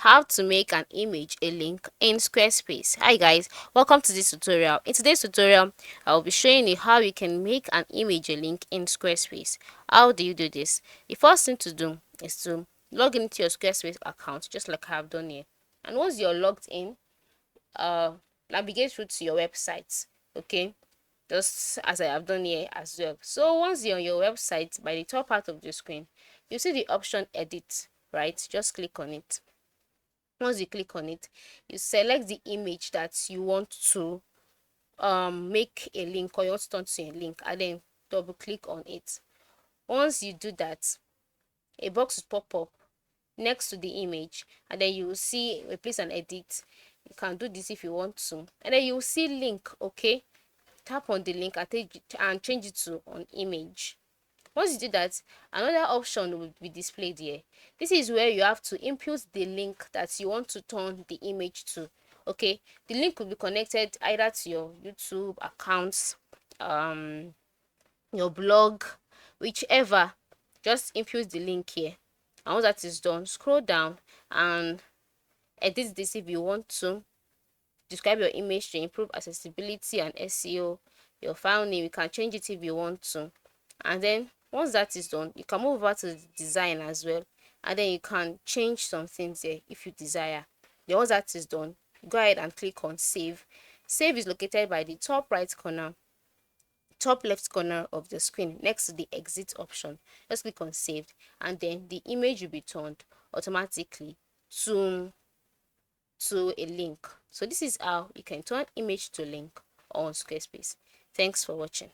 How to make an image a link in Squarespace. Hi guys, welcome to this tutorial. In today's tutorial, I will be showing you how you can make an image a link in Squarespace. How do you do this? The first thing to do is to log into your Squarespace account, just like I have done here. And once you're logged in, navigate through to your website. Okay, just as I have done here as well. So once you're on your website, by the top part of the screen, you see the option edit, right? Just click on it. Once you click on it, you select the image that you want to make a link, or you want to turn to a link, and then double click on it. Once you do that, a box will pop up next to the image, and then you will see replace and edit. You can do this if you want to, and then you will see link. Okay, tap on the link and change it to on image. Once you do that, another option will be displayed here. This is where you have to input the link that you want to turn the image to. Okay, the link will be connected either to your YouTube accounts, your blog, whichever. Just input the link here, and once that is done, scroll down and edit this if you want to. Describe your image to improve accessibility and SEO. Your file name, you can change it if you want to. And then once that is done, you can move over to the design as well, and then you can change some things there if you desire. Then once that is done, go ahead and click on save. Save is located by the top right corner, top left corner of the screen, next to the exit option. Just click on saved, and then the image will be turned automatically to a link. So this is how you can turn image to link on Squarespace. Thanks for watching.